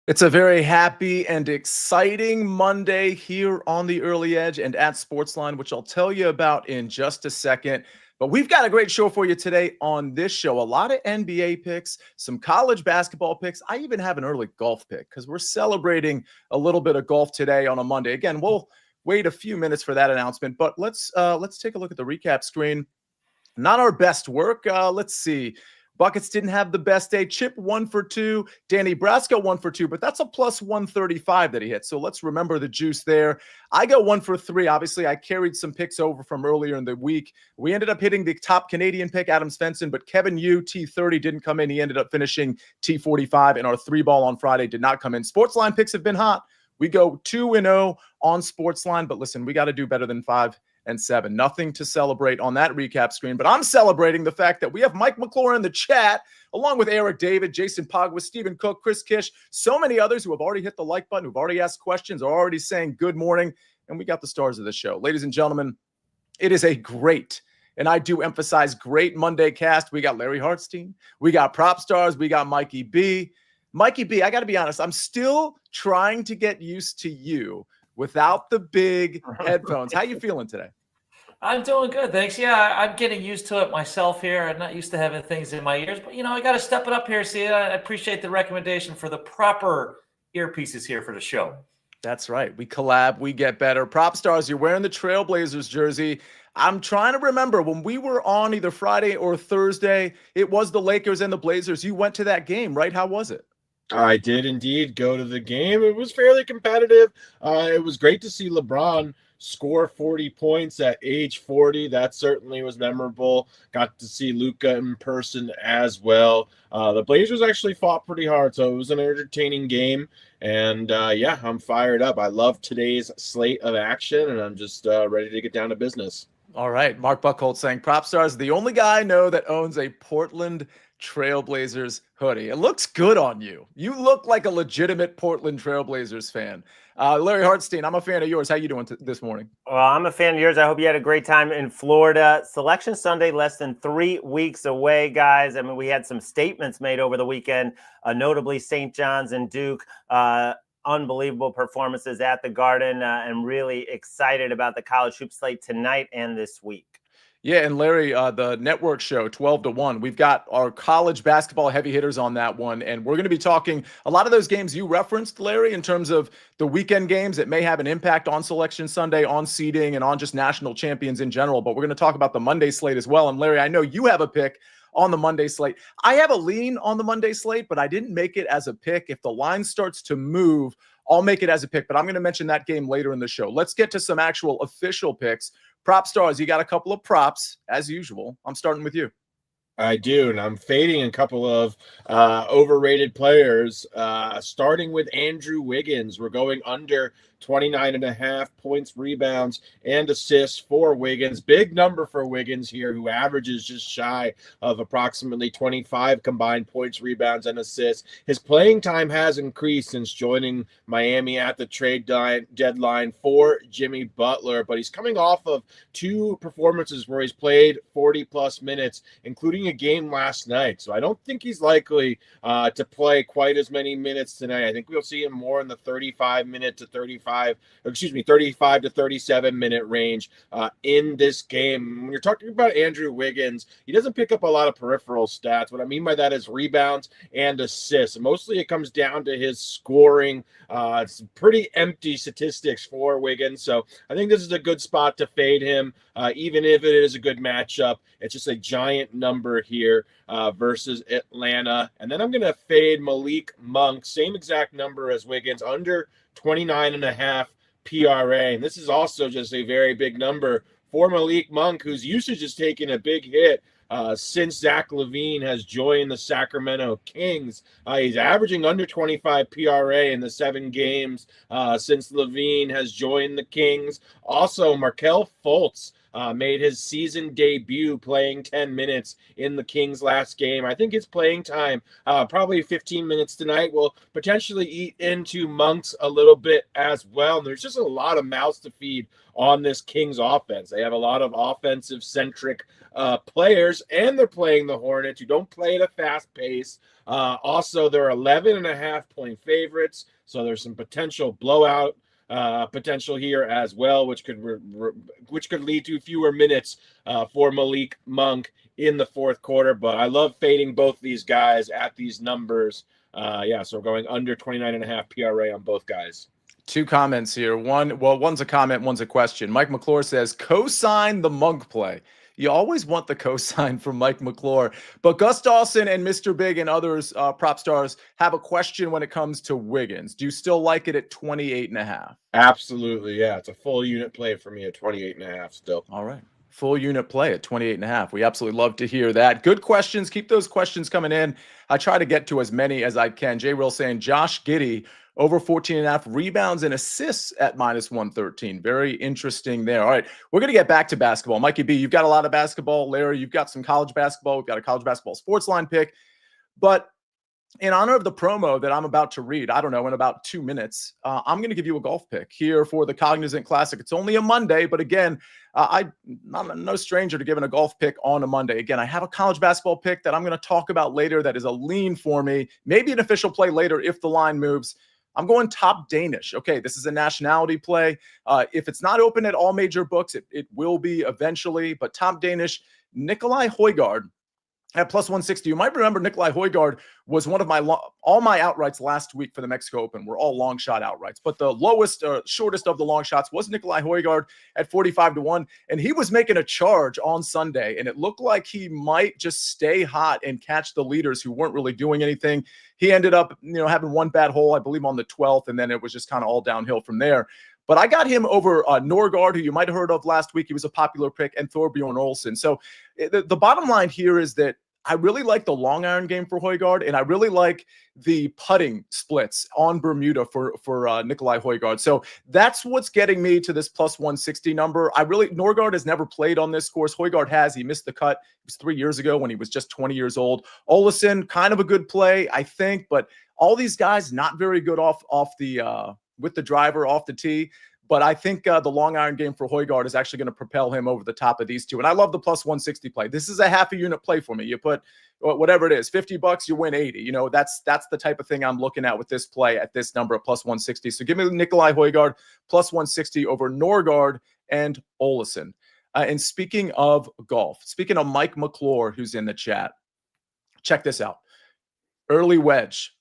It's a very happy and exciting Monday here on the Early Edge and at SportsLine, which I'll tell you about in just a second. But we've got a great show for you today on this show. A lot of NBA picks, some college basketball picks. I even have an early golf pick because we're celebrating a little bit of golf today on a Monday. Again, we'll wait a few minutes for that announcement, but let's take a look at the recap screen. Not our best work. Let's see. Buckets didn't have the best day. Chip 1 for 2. Danny Brasco 1 for 2, but that's a plus 135 that he hit. So let's remember the juice there. I go 1 for 3. Obviously, I carried some picks over from earlier in the week. We ended up hitting the top Canadian pick, Adam Svensson, but Kevin Yu, T30, didn't come in. He ended up finishing T45, and our 3-ball on Friday did not come in. Sportsline picks have been hot. We go 2-0 on Sportsline, but listen, we got to do better than 5 and 7. Nothing to celebrate on that recap screen, but I'm celebrating the fact that we have Mike McClure in the chat, along with Eric David, Jason Pogwa, Stephen Cook, Chris Kish, so many others who have already hit the like button, who've already asked questions, are already saying good morning, and we got the stars of the show. Ladies and gentlemen, it is a great, and I do emphasize great Monday cast. We got Larry Hartstein, we got PropStarz, we got Mikey B. Mikey B, I got to be honest, I'm still trying to get used to you without the big headphones. How you feeling today? I'm doing good, thanks. Yeah, I'm getting used to it myself here. I'm not used to having things in my ears, but, I got to step it up here, Sia. I appreciate the recommendation for the proper earpieces here for the show. That's right. We collab, we get better. PropStarz, you're wearing the Trailblazers jersey. I'm trying to remember when we were on either Friday or Thursday, it was the Lakers and the Blazers. You went to that game, right? How was it? I did indeed go to the game. It was fairly competitive. It was great to see LeBron score 40 points at age 40. That certainly was memorable. Got to see Luka in person as well. The Blazers actually fought pretty hard, so it was an entertaining game. And yeah, I'm fired up. I love today's slate of action, and I'm just ready to get down to business. All right. Mark Buckhold saying PropStarz, the only guy I know that owns a Portland Trailblazers hoodie. It looks good on you. You look like a legitimate Portland Trailblazers fan. Larry Hartstein, I'm a fan of yours. How you doing this morning? Well, I'm a fan of yours. I hope you had a great time in Florida. Selection Sunday, less than 3 weeks away, guys. I mean, we had some statements made over the weekend, notably St. John's and Duke. Unbelievable performances at the Garden, and really excited about the college hoop slate tonight and this week. Yeah, and Larry, the network show, 12-1, we've got our college basketball heavy hitters on that one, and we're going to be talking a lot of those games you referenced, Larry, in terms of the weekend games that may have an impact on Selection Sunday, on seeding, and on just national champions in general, but we're going to talk about the Monday slate as well. And Larry, I know you have a pick on the Monday slate. I have a lean on the Monday slate, but I didn't make it as a pick. If the line starts to move, I'll make it as a pick, but I'm going to mention that game later in the show. Let's get to some actual official picks. PropStarz, you got a couple of props, as usual. I'm starting with you. I do, and I'm fading a couple of overrated players, starting with Andrew Wiggins. We're going under 29.5 points, rebounds, and assists for Wiggins. Big number for Wiggins here, who averages just shy of approximately 25 combined points, rebounds, and assists. His playing time has increased since joining Miami at the trade deadline for Jimmy Butler, but he's coming off of 2 performances where he's played 40-plus minutes, including a game last night. So I don't think he's likely to play quite as many minutes tonight. I think we'll see him more in the 35 to 37 minute range in this game. When you're talking about Andrew Wiggins, he doesn't pick up a lot of peripheral stats. What I mean by that is rebounds and assists. Mostly it comes down to his scoring. It's pretty empty statistics for Wiggins. So I think this is a good spot to fade him, even if it is a good matchup. It's just a giant number here versus Atlanta. And then I'm going to fade Malik Monk, same exact number as Wiggins, under 29.5 PRA. And this is also just a very big number for Malik Monk, whose usage has taken a big hit since Zach LaVine has joined the Sacramento Kings. He's averaging under 25 PRA in the 7 games since LaVine has joined the Kings. Also, Markelle Fultz made his season debut playing 10 minutes in the Kings' last game. I think his playing time, probably 15 minutes tonight, will potentially eat into Monk's a little bit as well. And there's just a lot of mouths to feed on this Kings offense. They have a lot of offensive-centric players, and they're playing the Hornets, who don't play at a fast pace. Also, they're 11.5-point favorites, so there's some potential blowout potential here as well, which could lead to fewer minutes for Malik Monk in the fourth quarter. But I love fading both these guys at these numbers. So we're going under 29.5 PRA on both guys. Two comments here. One's a comment, one's a question. Mike McClure says, co-sign the Monk play. You always want the cosign from Mike McClure. But Gus Dawson and Mr. Big and others, prop stars, have a question when it comes to Wiggins. Do you still like it at 28.5? Absolutely, yeah. It's a full unit play for me at 28.5 still. All right. Full unit play at 28.5. We absolutely love to hear that. Good questions. Keep those questions coming in. I try to get to as many as I can. J. Real saying Josh Giddey over 14.5 rebounds and assists at -113. Very interesting there. All right, we're going to get back to basketball. Mikey B, you've got a lot of basketball. Larry, you've got some college basketball. We've got a college basketball sports line pick. But in honor of the promo that I'm about to read, I don't know, in about 2 minutes, I'm going to give you a golf pick here for the Cognizant Classic. It's only a Monday, but again, I'm no stranger to giving a golf pick on a Monday. Again, I have a college basketball pick that I'm going to talk about later that is a lean for me, maybe an official play later if the line moves. I'm going top Danish. Okay, this is a nationality play. If it's not open at all major books, it will be eventually, but top Danish, Nikolai Højgaard at +160. You might remember Nikolai Højgaard was one of all my outrights last week for the Mexico Open were all long shot outrights, but the lowest or shortest of the long shots was Nikolai Højgaard at 45-1, and he was making a charge on Sunday, and it looked like he might just stay hot and catch the leaders who weren't really doing anything. He ended up, having one bad hole, I believe, on the 12th, and then it was just kind of all downhill from there. But I got him over Norgard, who you might have heard of last week. He was a popular pick, and Thorbjorn Olsen. So the bottom line here is that I really like the long iron game for Højgaard, and I really like the putting splits on Bermuda for Nikolai Højgaard. So that's what's getting me to this +160 number. Norgard has never played on this course. Højgaard has. He missed the cut. It was 3 years ago when he was just 20 years old. Olesen, kind of a good play, I think, but all these guys not very good off the with the driver off the tee. But I think the long iron game for Højgaard is actually going to propel him over the top of these two. And I love the +160 play. This is a half a unit play for me. You put whatever it is, $50, you win 80. That's the type of thing I'm looking at with this play at this number of +160. So give me Nikolai Højgaard +160 over Norgard and Olesen. And speaking of golf, speaking of Mike McClure, who's in the chat, check this out. Early wedge.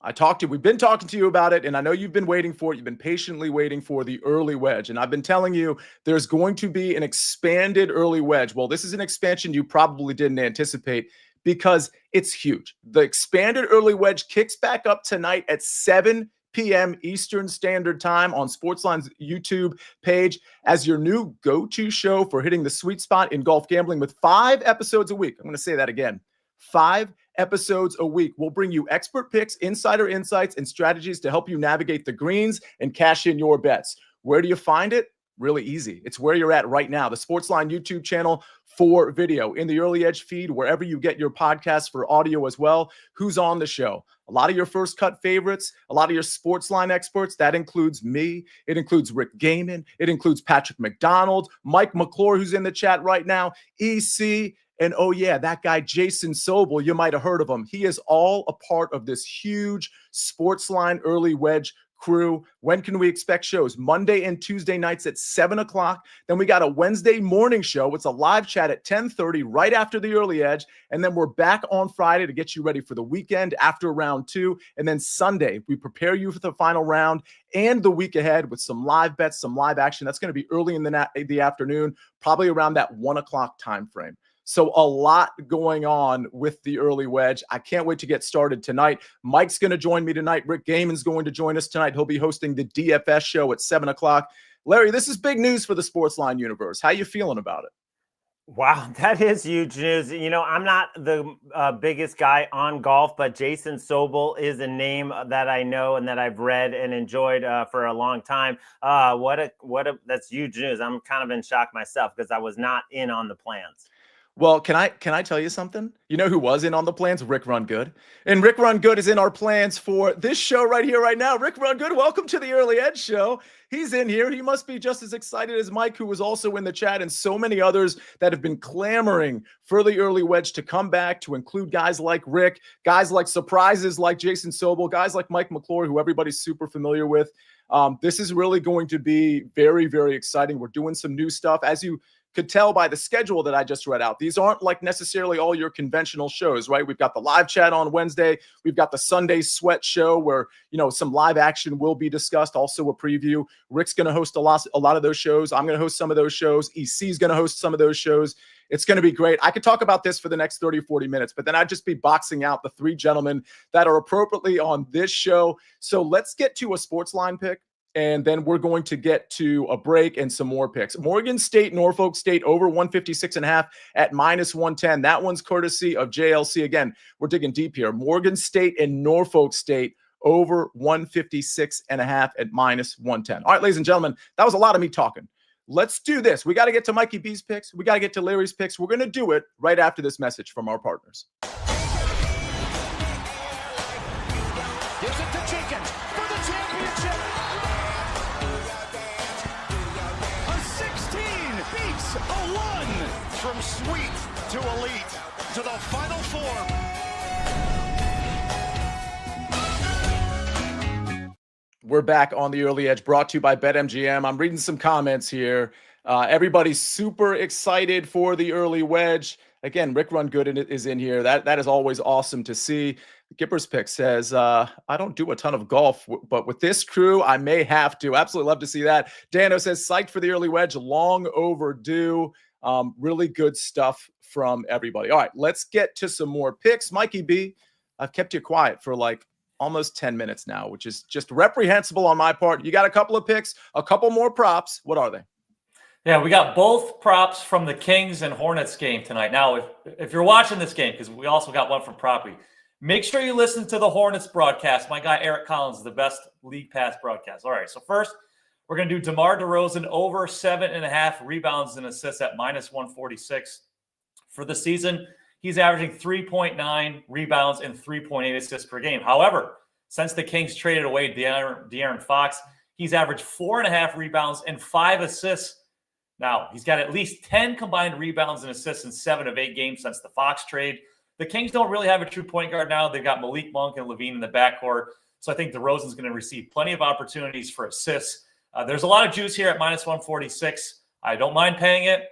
We've been talking to you about it, and I know you've been waiting for it. You've been patiently waiting for the early wedge, and I've been telling you there's going to be an expanded early wedge. Well, this is an expansion you probably didn't anticipate because it's huge. The expanded early wedge kicks back up tonight at 7 p.m. Eastern Standard Time on SportsLine's YouTube page as your new go-to show for hitting the sweet spot in golf gambling with 5 episodes a week. I'm going to say that again. 5 episodes a week. We'll bring you expert picks, insider insights, and strategies to help you navigate the greens and cash in your bets. Where do you find it? Really easy. It's where you're at right now. The SportsLine YouTube channel for video, in the Early Edge feed, wherever you get your podcasts for audio as well. Who's on the show? A lot of your first cut favorites, a lot of your SportsLine experts. That includes me. It includes Rick Gaiman. It includes Patrick McDonald, Mike McClure, who's in the chat right now, EC, and oh yeah, that guy, Jason Sobel, you might have heard of him. He is all a part of this huge SportsLine early wedge crew. When can we expect shows? Monday and Tuesday nights at 7 o'clock. Then we got a Wednesday morning show. It's a live chat at 10:30 right after the early edge. And then we're back on Friday to get you ready for the weekend after round 2. And then Sunday, we prepare you for the final round and the week ahead with some live bets, some live action. That's going to be early in the afternoon, probably around that 1 o'clock time frame. So a lot going on with the early wedge. I can't wait to get started tonight. Mike's going to join me tonight. Rick Gaiman's going to join us tonight. He'll be hosting the DFS show at 7 o'clock. Larry, this is big news for the SportsLine universe. How you feeling about it? Wow, that is huge news. You know, I'm not the biggest guy on golf, but Jason Sobel is a name that I know and that I've read and enjoyed for a long time. That's huge news. I'm kind of in shock myself because I was not in on the plans. Well, can I tell you something? You know who was in on the plans? Rick Run Good. And Rick Run Good is in our plans for this show right here, right now. Rick Run Good, welcome to the Early Edge Show. He's in here. He must be just as excited as Mike, who was also in the chat, and so many others that have been clamoring for the early wedge to come back, to include guys like Rick, guys like surprises like Jason Sobel, guys like Mike McClure, who everybody's super familiar with. This is really going to be very, very exciting. We're doing some new stuff. As you could tell by the schedule that I just read out, these aren't like necessarily all your conventional shows, right? We've got the live chat on Wednesday. We've got the Sunday sweat show where, you know, some live action will be discussed. Also a preview. Rick's going to host a lot of those shows. I'm going to host some of those shows. EC's going to host some of those shows. It's going to be great. I could talk about this for the next 30 or 40 minutes, but then I'd just be boxing out the three gentlemen that are appropriately on this show. So let's get to a SportsLine pick. And then we're going to get to a break and some more picks. Morgan State, Norfolk State over 156.5 at -110. That one's courtesy of JLC. Again, we're digging deep here. Morgan State and Norfolk State over 156.5 at -110. All right, ladies and gentlemen, that was a lot of me talking. Let's do this. We got to get to Mikey B's picks. We got to get to Larry's picks. We're going to do it right after this message from our partners. Gives it to Jenkins for the championship. A 16 beats a 1 from sweet to elite to the Final Four. We're back on the Early Edge, brought to you by BetMGM. I'm reading some comments here. Everybody's super excited for the early wedge. Again, Rick Run Good is in here. That is always awesome to see. Gipper's pick says, I don't do a ton of golf, but with this crew, I may have to. Absolutely love to see that. Dano says, psyched for the early wedge, long overdue. Really good stuff from everybody. All right, let's get to some more picks. Mikey B, I've kept you quiet for like almost 10 minutes now, which is just reprehensible on my part. You got a couple of picks, a couple more props. What are they? Yeah, we got both props from the Kings and Hornets game tonight. Now, if you're watching this game, because we also got one from Proppy, make sure you listen to the Hornets broadcast. My guy Eric Collins is the best league pass broadcast. All right, so first, we're going to do DeMar DeRozan over 7.5 rebounds and assists at -146. For the season, he's averaging 3.9 rebounds and 3.8 assists per game. However, since the Kings traded away De'Aaron Fox, he's averaged 4.5 rebounds and 5 assists. Now, he's got at least 10 combined rebounds and assists in 7 of 8 games since the Fox trade. The Kings don't really have a true point guard now. They've got Malik Monk and Levine in the backcourt. So I think DeRozan's going to receive plenty of opportunities for assists. There's a lot of juice here at -146. I don't mind paying it.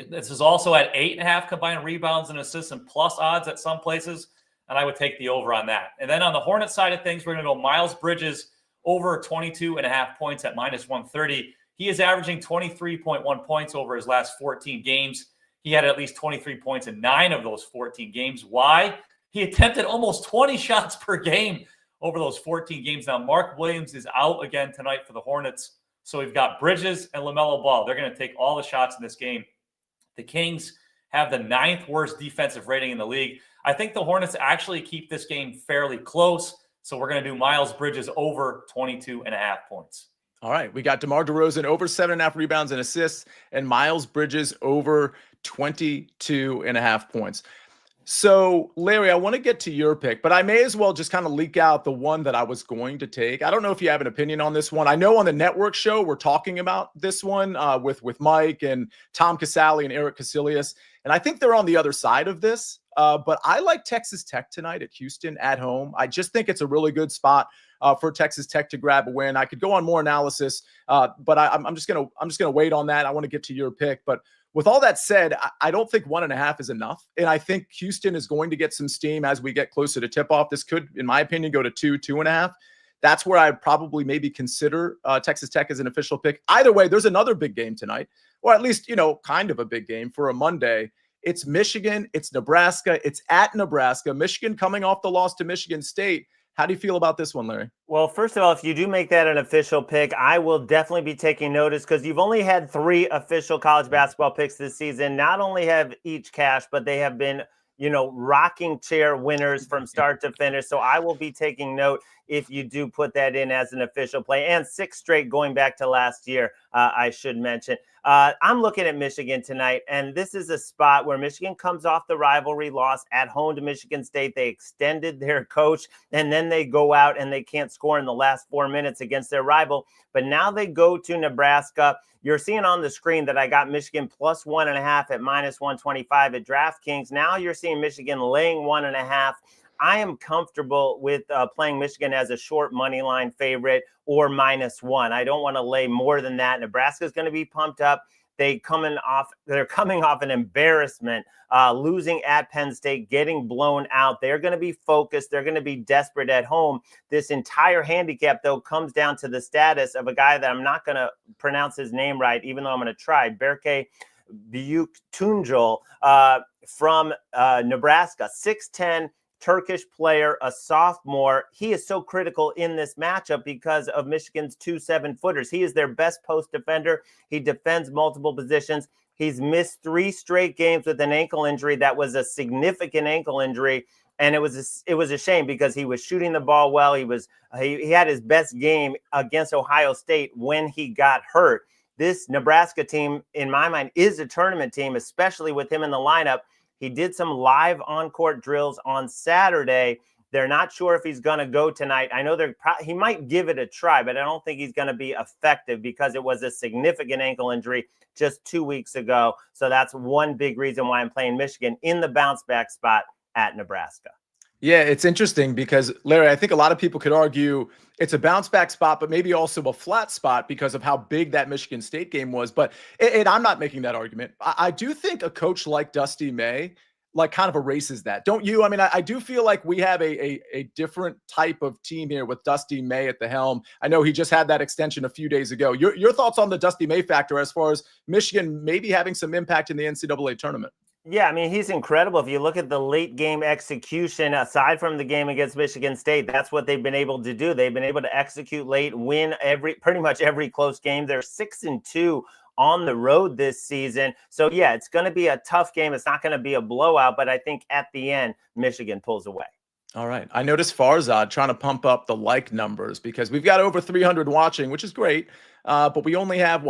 This is also at 8.5 combined rebounds and assists and plus odds at some places, and I would take the over on that. And then on the Hornets side of things, we're going to go Miles Bridges over 22.5 points at -130. He is averaging 23.1 points over his last 14 games. He had at least 23 points in 9 of those 14 games. Why? He attempted almost 20 shots per game over those 14 games. Now, Mark Williams is out again tonight for the Hornets. So we've got Bridges and LaMelo Ball. They're going to take all the shots in this game. The Kings have the 9th worst defensive rating in the league. I think the Hornets actually keep this game fairly close. So we're going to do Miles Bridges over 22.5 points. All right, we got DeMar DeRozan over 7.5 rebounds and assists, and Miles Bridges over 22.5 points. So, Larry, I want to get to your pick, but I may as well just kind of leak out the one that I was going to take. I don't know if you have an opinion on this one. I know on the network show we're talking about this one with Mike and Tom Casale and Eric Casillas, and I think they're on the other side of this. But I like Texas Tech tonight at Houston at home. I just think it's a really good spot for Texas Tech to grab a win. I could go on more analysis, but I'm just gonna wait on that. I want to get to your pick, but with all that said, I don't think 1.5 is enough, and I think Houston is going to get some steam as we get closer to tip-off. This could, in my opinion, go to 2.5. That's where I'd probably maybe consider Texas Tech as an official pick. Either way, there's another big game tonight, or at least kind of a big game for a Monday. It's Michigan, it's Nebraska, it's at Nebraska. Michigan coming off the loss to Michigan State. How do you feel about this one, Larry? Well, first of all, if you do make that an official pick, I will definitely be taking notice because you've only had 3 official college basketball picks this season. Not only have each cashed, but they have been, rocking chair winners from start to finish. So I will be taking note if you do put that in as an official play, and 6 straight going back to last year, I should mention. I'm looking at Michigan tonight, and this is a spot where Michigan comes off the rivalry loss at home to Michigan State. They extended their coach, and then they go out and they can't score in the last 4 minutes against their rival. But now they go to Nebraska. You're seeing on the screen that I got Michigan plus 1.5 at -125 at DraftKings. Now you're seeing Michigan laying 1.5. I am comfortable with playing Michigan as a short money line favorite or -1. I don't want to lay more than that. Nebraska is going to be pumped up. They're coming off an embarrassment, losing at Penn State, getting blown out. They're going to be focused. They're going to be desperate at home. This entire handicap, though, comes down to the status of a guy that I'm not going to pronounce his name right, even though I'm going to try, Berke Büyüktuncel from Nebraska, 6'10", Turkish player, a sophomore. He is so critical in this matchup because of Michigan's 2 7-footers. He is their best post defender. He defends multiple positions. He's missed 3 straight games with an ankle injury that was a significant ankle injury, and it was a shame because he was shooting the ball well. He had his best game against Ohio State when he got hurt. This Nebraska team, in my mind, is a tournament team, especially with him in the lineup. He did some live on-court drills on Saturday. They're not sure if he's going to go tonight. I know he might give it a try, but I don't think he's going to be effective because it was a significant ankle injury just 2 weeks ago. So that's one big reason why I'm playing Michigan in the bounce back spot at Nebraska. Yeah, it's interesting because, Larry, I think a lot of people could argue it's a bounce back spot, but maybe also a flat spot because of how big that Michigan State game was. But and I'm not making that argument. I do think a coach like Dusty May kind of erases that. Don't you? I mean, I do feel like we have a different type of team here with Dusty May at the helm. I know he just had that extension a few days ago. Your thoughts on the Dusty May factor as far as Michigan maybe having some impact in the NCAA tournament? Yeah, I mean, he's incredible. If you look at the late game execution, aside from the game against Michigan State, that's what they've been able to do. They've been able to execute late, win pretty much every close game. They're 6-2 on the road this season. So, yeah, it's going to be a tough game. It's not going to be a blowout, but I think at the end, Michigan pulls away. All right. I noticed Farzad trying to pump up the like numbers because we've got over 300 watching, which is great. But we only have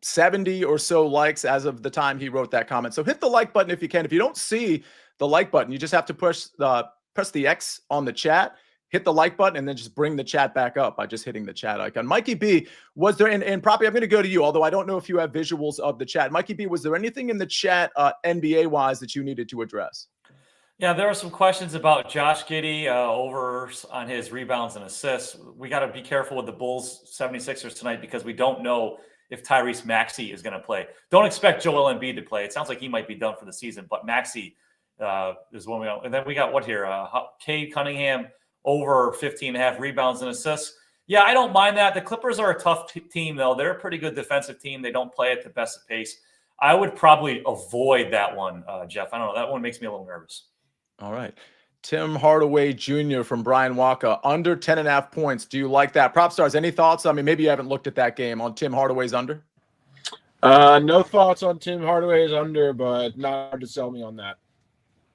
70 or so likes as of the time he wrote that comment. So hit the like button if you can. If you don't see the like button, you just have to press the X on the chat, hit the like button, and then just bring the chat back up by just hitting the chat icon. Mikey B, was there, and Proppy, I'm going to go to you, although I don't know if you have visuals of the chat. Mikey B, was there anything in the chat NBA-wise that you needed to address? Yeah, there were some questions about Josh Giddey over on his rebounds and assists. We got to be careful with the Bulls 76ers tonight because we don't know if Tyrese Maxey is going to play. Don't expect Joel Embiid to play. It sounds like he might be done for the season, but Maxey is one we know. And then we got what here? Cade Cunningham over 15.5 rebounds and assists. Yeah, I don't mind that. The Clippers are a tough team, though. They're a pretty good defensive team. They don't play at the best of pace. I would probably avoid that one, Jeff. I don't know. That one makes me a little nervous. All right. Tim Hardaway Jr. from Brian Waka, under 10.5 points. Do you like that? PropStarz, any thoughts? I mean, maybe you haven't looked at that game on Tim Hardaway's under. No thoughts on Tim Hardaway's under, but not hard to sell me on that.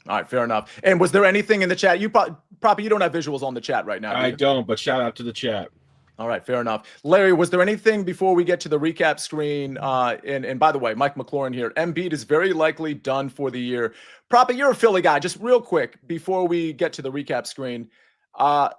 All right, fair enough. And was there anything in the chat? You probably you don't have visuals on the chat right now. I don't, but shout out to the chat. All right, fair enough. Larry, was there anything before we get to the recap screen? And by the way, Mike McLaurin here. Embiid is very likely done for the year. Proppy, you're a Philly guy. Just real quick before we get to the recap screen,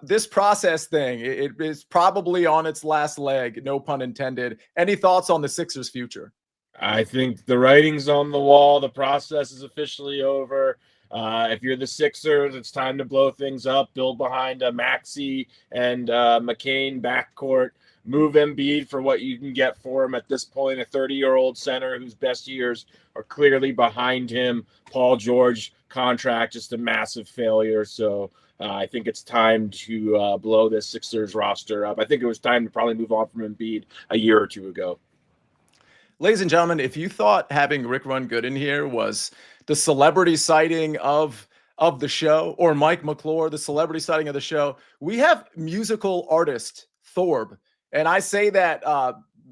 this process thing, it is probably on its last leg, no pun intended. Any thoughts on the Sixers' future? I think the writing's on the wall. The process is officially over. If you're the Sixers, it's time to blow things up, build behind Maxey and McCain backcourt, move Embiid for what you can get for him at this point, a 30-year-old center whose best years are clearly behind him. Paul George contract, just a massive failure. So I think it's time to blow this Sixers roster up. I think it was time to probably move on from Embiid a year or two ago. Ladies and gentlemen, if you thought having Rick Run Good in here was the celebrity sighting of of the show, or Mike McClure, the celebrity sighting of the show, we have musical artist Thorb. And I say that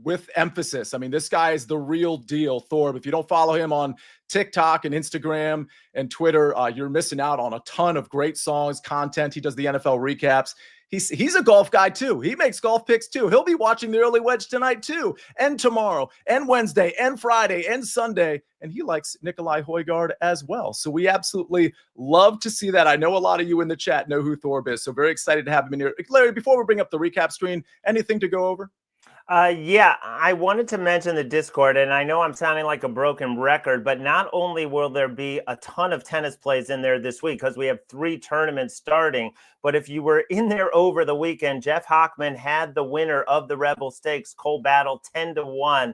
with emphasis. I mean, this guy is the real deal, Thorb. If you don't follow him on TikTok and Instagram and Twitter, you're missing out on a ton of great songs, content. He does the NFL recaps. He's a golf guy too. He makes golf picks too. He'll be watching the early wedge tonight too, and tomorrow, and Wednesday, and Friday, and Sunday. And he likes Nikolai Højgaard as well. So we absolutely love to see that. I know a lot of you in the chat know who Thorb is. So very excited to have him in here. Larry, before we bring up the recap screen, anything to go over? Yeah, I wanted to mention the Discord, and I know I'm sounding like a broken record, but not only will there be a ton of tennis plays in there this week because we have 3 tournaments starting, but if you were in there over the weekend, Jeff Hockman had the winner of the Rebel Stakes, Cole Battle, 10-1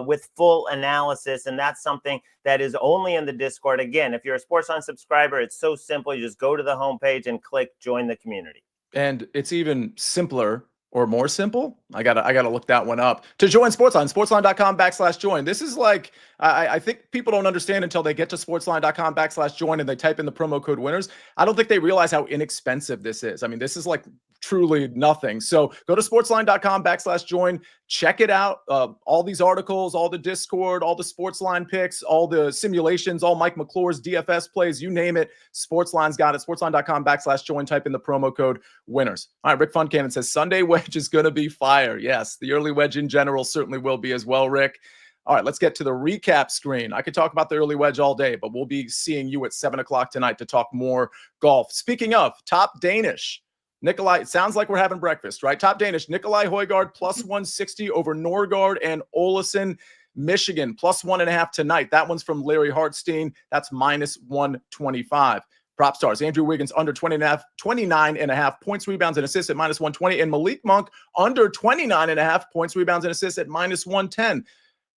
with full analysis, and that's something that is only in the Discord. Again, if you're a SportsLine subscriber, it's so simple. You just go to the homepage and click Join the Community. And it's even simpler, or more simple. I gotta look that one up. To join SportsLine, sportsline.com/join. This is like, I think people don't understand until they get to sportsline.com/join and they type in the promo code winners. I don't think they realize how inexpensive this is. I mean, this is like truly nothing. So go to sportsline.com/join, check it out. All these articles, all the Discord, all the SportsLine picks, all the simulations, all Mike McClure's DFS plays, you name it. SportsLine's got it. Sportsline.com/join, type in the promo code winners. All right, Rick Funcannon says Sunday wedge is going to be fire. Yes, the early wedge in general certainly will be as well, Rick. All right, let's get to the recap screen. I could talk about the early wedge all day, but we'll be seeing you at 7 o'clock tonight to talk more golf. Speaking of top Danish, Nikolai, it sounds like we're having breakfast, right? Top Danish, Nikolai Højgaard plus 160 over Norgard and Olesen. Michigan plus 1.5 tonight. That one's from Larry Hartstein. That's minus 125. PropStarz, Andrew Wiggins under 29.5 points, rebounds, and assists at minus 120. And Malik Monk under 29.5 points, rebounds, and assists at minus 110.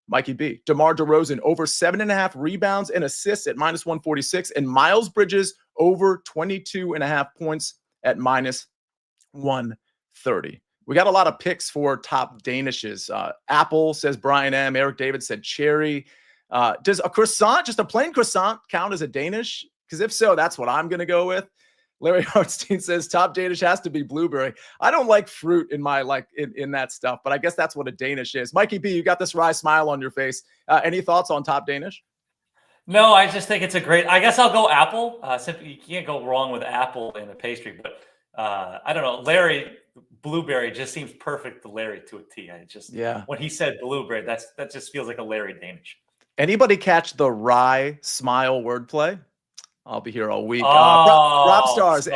Mikey B, DeMar DeRozan over 7.5 rebounds and assists at minus 146. And Miles Bridges over 22.5 points at minus 130. We got a lot of picks for top Danishes. Apple, says Brian M. Eric David said cherry. Does a croissant, just a plain croissant, count as a Danish? Because if so, that's what I'm going to go with. Larry Hartstein says top Danish has to be blueberry. I don't like fruit in my in that stuff, but I guess that's what a Danish is. Mikey B, you got this wry smile on your face. Any thoughts on top Danish? No, I just think it's a great. I guess I'll go apple. Simply, you can't go wrong with apple in a pastry. But I don't know, Larry, blueberry just seems perfect to Larry to a T. When he said blueberry, that just feels like a Larry Danish. Anybody catch the wry smile wordplay? I'll be here all week. PropStarz,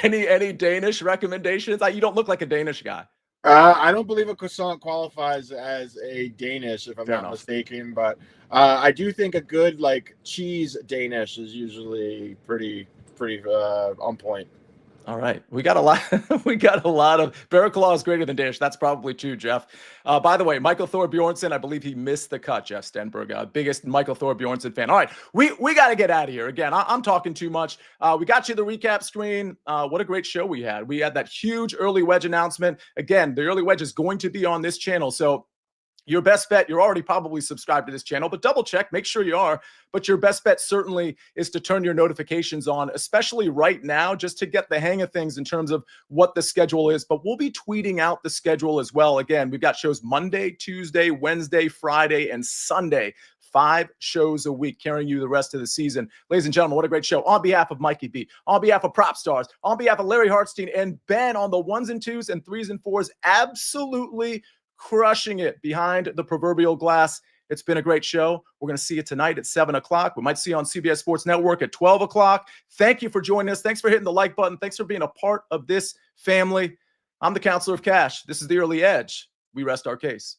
any Danish recommendations? You don't look like a Danish guy. I don't believe a croissant qualifies as a Danish, if I'm not mistaken. But I do think a good cheese Danish is usually pretty on point. All right. We got a lot. We got a lot of Barraclaw is greater than Danish. That's probably true, Jeff. By the way, Michael Thor Bjornsson, I believe he missed the cut, Jeff Stenberg. Biggest Michael Thor Bjornsson fan. All right. We got to get out of here. Again, I'm talking too much. We got you the recap screen. What a great show we had. We had that huge early wedge announcement. Again, the early wedge is going to be on this channel. So your best bet, you're already probably subscribed to this channel, but double check, make sure you are. But your best bet certainly is to turn your notifications on, especially right now, just to get the hang of things in terms of what the schedule is. But we'll be tweeting out the schedule as well. Again, we've got shows Monday, Tuesday, Wednesday, Friday, and Sunday. 5 shows a week carrying you the rest of the season. Ladies and gentlemen, what a great show. On behalf of Mikey B, on behalf of PropStarz, on behalf of Larry Hartstein and Ben on the 1s and 2s and 3s and 4s, absolutely crushing it behind the proverbial glass. It's been a great show. We're going to see you tonight at 7 o'clock. We might see you on CBS Sports Network at 12 o'clock. Thank you for joining us. Thanks for hitting the like button. Thanks for being a part of this family. I'm the Counselor of Cash. This is the Early Edge. We rest our case.